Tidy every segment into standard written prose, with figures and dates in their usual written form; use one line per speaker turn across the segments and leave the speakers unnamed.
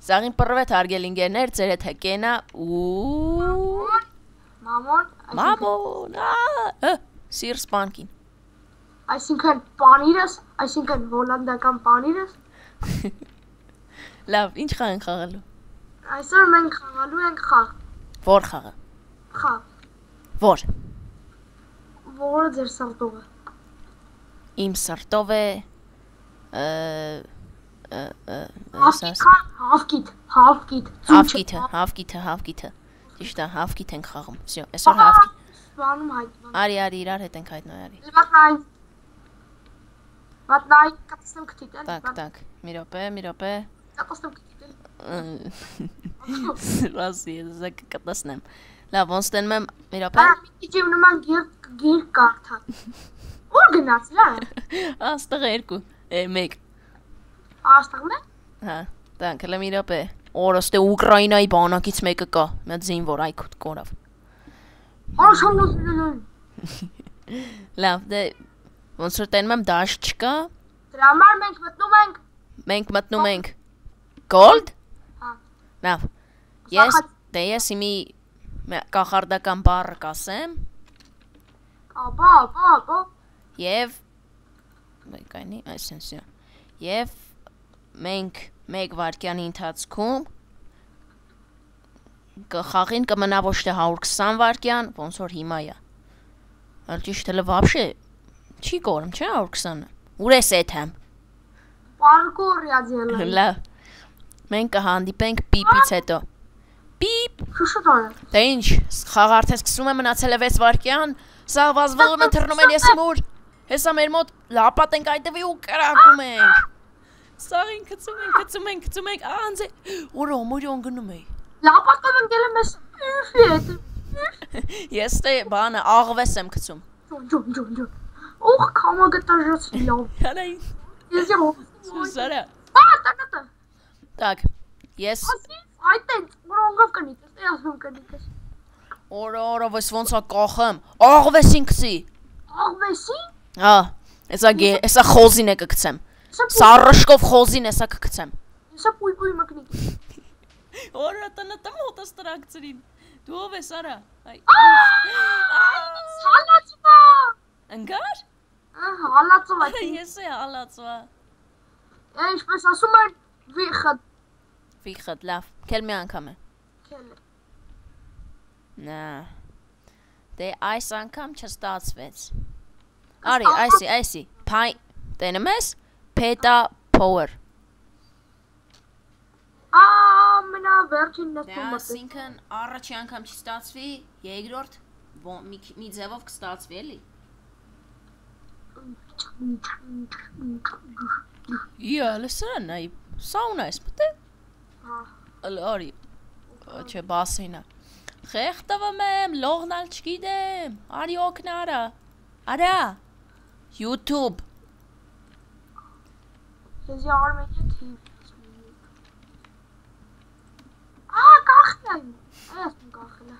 Սաղին պրվետ հարգել ինգերներ, ձեր հետ հկենա ու... Մամոն, սիր սպանքին։
Այսինքն պանիրս, այսինքն հոլանդական պանիրս։
Լավ, ինչ խաղ ենք խաղալու։
Այսօր մենք խաղալու ենք խաղ։
Որ խաղը։
Խաղ։
Որ։
Որը ձեր սրտով է։
Իմ սրտով է Հավկիթը։ Ճիշտ է, հավկիթ ենք խաղում։ Всё, այսօր հավկիթ։
Սպանում հայտնում։
Արի, իրար հետ ենք հայտնու, արի։
Վատնայ, կտսնեմ քթիտ էլ։
Так, մի րոպե։
Կտսնեմ քթիտ էլ։
Սրասի, զակ կտսնեմ։ Լավ, ոնց տենում եմ, մի րոպե։
Մի քիչ նման գիր կարդա։ Ուր գնաց, լավ։
Աստղ 2, 1։
Աստղն է։
Հա, так, հələ մի րոպե։ Օրը ստե Ուկրաինայի բանակից մեկը կա, մի զինվոր այքուտ կորավ։ Լավ, դե ոնց որ տենում եմ դաշտ չկա։
Դրա համար
Մենք մտնում ենք Gold։
Հա։
Լավ։ Ես իմի կախարդական բառը կասեմ։
Ապա։
Եվ կայնի, այսինքն։ Եվ մենք 1 վայրկյանի ընթացքում կխաղին կմնա ոչ թե 120 վայրկյան, ոնց որ հիմա է։ Այլ ճիշտ էլ вообще չի կորում, չէ՞ 120-ը։ Ուր է սեթեմ։
Պարկորիա ձելը։
Լավ։ Մենք կհանդիպենք պիպից հետո։ Պիպ։
Շուշոտորը։
Դե ինչ, խաղը արդեն սկսում է, մնացել է 6 վայրկյան, սա վազվողում են թռնում են եսի մուր։ Հեսա մեր մոտ լապատ ենք այդտեղի ու կրակում ենք։ Սաղին գցում ենք, անձ է, որը մորյոն գնում էի։
Լապատով ընկել եմ ես ուֆի հետ։
Ես տե բանը աղվես եմ գցում։
Ջոն։ Ուխ, կամա գտաժոց լավ։
Հանային։
Ես յո։
Սուսարա։
Տա։
Так, ես
այդտեղ որոնքով կնիկես, դե ասում կնիկես։
Օրը ոնց է կախեմ։ Աղվեսին գցի։
Աղվեսի։
Հա, էսա խոզին է կգցեմ։ Սառշկով խոզին էսա կգցեմ։
Էսա պույ մկնիկ։
Օրը տնտը մոտս տրակցրին։ Դու ով ես արա։
Հալածվա։
Ընկար։
Հալածվա։
Ես է հալածվա։
Ինչպես ասում են վիխտ,
լավ, քել մի անգամ է։
Քելը։
Նա։ Դե այս անգամ չստացվեց։ Արի, այսի, փայ, տենում ես, Peta Power։
Ամենա վերջինն ես
Դե ասինքն առաջի անգամ չստացվի, երկրորդ մի ձևով կստացվի էլի։ Իա, լսան, այ սաունա ես մտե։ Արի, չէ, բասինա։ Խեղտվում եմ, լողնալ չգիտեմ, արի օգնա արա, YouTube։
Ես Armenia TV։ Կախնայ։ Ես կախնա։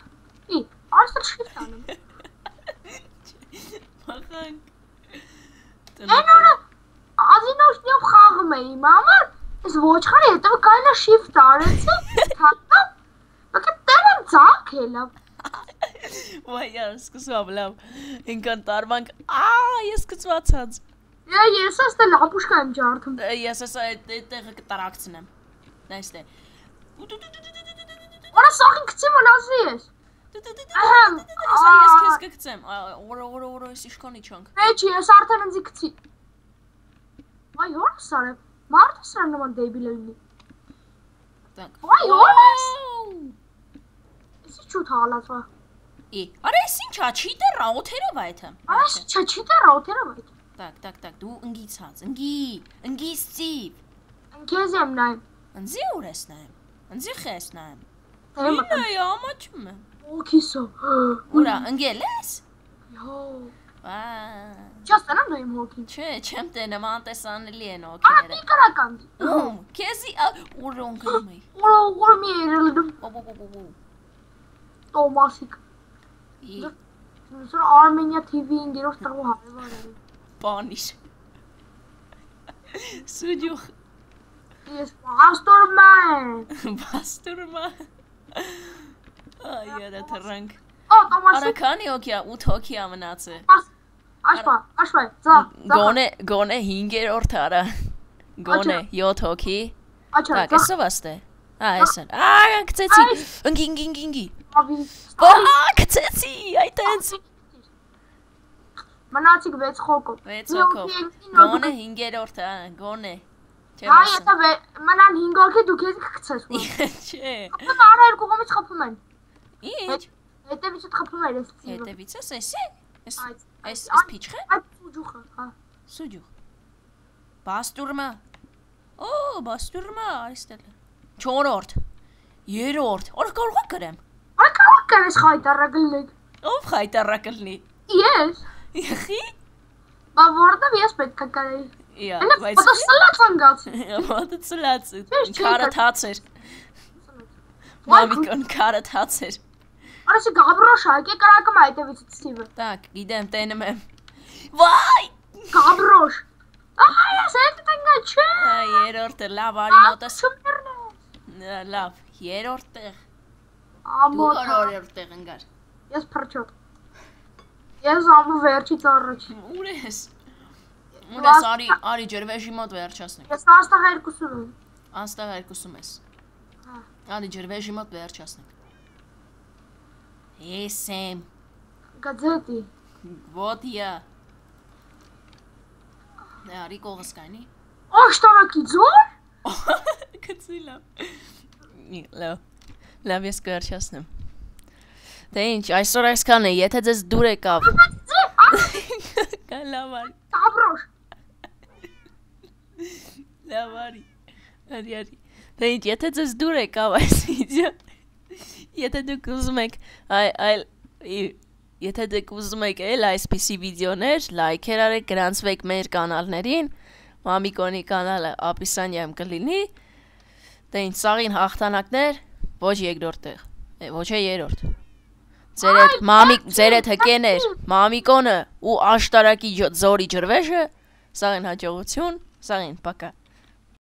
Այսօր շիֆտ անում։
Մախանք։
Այնօրը ազինոշնիով խաղում էի, մամա, ես ոչխարի հետևը կարելի է շիֆտ արեցի, թատա, բակը տերեմ ծաղկելա։
Վայ, սկսում լավ, ինքան տարմանք, ես կծվածած։
Ես ես տե լապուշկա եմ ջարդում։
Ես ես տեղը կտարակցնեմ։ Նայստե։
Որա սաղին կծի մնազի ես։
Ես քեզ կգցեմ։ Օրը ես իշքանի չանք։
Էջի, ես արդեն ընձի կծի։ Վայ, հորը սար է, մարդը սար նման դեբիլ է լինի։ Վայ, հորը ես։ Ես իչուտ հալածվա։
Արա ես ինչա, չիտերա, օթերով այդը։
Արա ես չիտերա, օթերով այդը։
Так, դու ընգից հաց, ընգից ծիվ։
Ընկեզ եմ նայմ։
Ընձի ուր ես նայմ, ընձի խես նայմ։
Ինա
է, ամաչում եմ։
Օքիսո։
Ուրա, ընգել ես։
Յո։
Չաս
տենամ նույմ հոգին։
Չէ, չեմ տենեմ, անտեսանելի են
Արա
հոգիները։
մի կրական։
Քեզի ուր ընկնում էի։
Ուր մի երելդում։ Տոմասիկ։ Սուր Armenia TV ինգերոս տղու հարևան է։
Պանիշ։ Սուջուխ։
Ես պաստորմա եմ։
Բաստուրմա։ Այ երա թռանք։
Օ, Տոմասի։
Արա քանի հոգի, 8 հոգի ա մնացել։
Աշվա, ծա։
Գոնե 5-րդ արա։ Գոնե 7 հոգի։
Աչա,
Так, էսով աստե։ Այսն։ Գցեցի։ Ընկի։
Ավի։
Գցեցի, այտենց։
Մնացիք 6 հոգով։
6 հոգով։ Գոնե 5-րդ, գոնե։
Այ էսա մնան 5 հոգի դու քեզ կգցես։
Չէ։
Ապա արա երկու կողմից խփում են։
Ինչ։
Հետևից խփում են էս ծիվը։
Հետևից էս։ Այս փիչխը։
Այդ սուջուխը, հա։
Սուջուխ։ Բաստուրմա։ Օ, բաստուրմա, այստեղ։ 4-րդ։ 3-րդ։ Օր կարող եք գրեմ։
Այ կարող կերես խայտարակլիկ։
Ով խայտարակլնի։
Ես։
Յախի։
Բա որտե՞վ ես պետք է կարեի։
Ja,
բայց դա սլաց անգած։
Wat սլաց։ Կարոտ հացեր։ Մամիկոն կարոտ հացեր։
Արասի գաբրոշա, եկե կրակում այդևից ծիվը։
Так, գիտեմ, տենում եմ։ Վայ։
Գաբրոշ։ Ահա, ես այդ տենգա չէ։
Երրորդը լավ արի մոտս։
Չմերնես։
Լավ, երրորդ տեղ։
Ամոթ։
Դու օրերորդ տեղ ընկար։
Ես փրչոտ։ Ես ամու վերջից առաջ։
Ուր ես։ Ուր ես արի ջրվեժի մոտ վերջացնենք։
Ես աստղ երկուսում եմ։
Անստեղ երկուսում ես։
Հա։
Արի ջրվեժի մոտ վերջացնենք։ Ես եմ։
Գազետի։
Вот я։ Արի կողս կանի։
Աշտարակի ձոր։
Կծի լավ։ Լավ ես կվերջացնեմ։ Դե ինչ, այսօր այսքան է, եթե ձեզ դուր եկավ։ Լավ արի։
Գաբրոշ։
Լավ արի։ Դե ինչ, եթե ձեզ դուր եկավ այս վիդեո, եթե դուք ուզում եք եթե դուք ուզում եք այսպիսի վիդեոներ, լայքեր արեք, գրանցվեք մեր կանալներին, Մամիկոնի կանալը ապիսանիայում կլինի, դե ինչ, սաղին հաղթանակներ, ոչ երկրորդ տեղ, ոչ է երրորդ, ձեր էդ հկեներ, Մամիկոնը ու աշտարակի զորի ջրվեժը, սաղին հաջողություն, սաղին, պակա։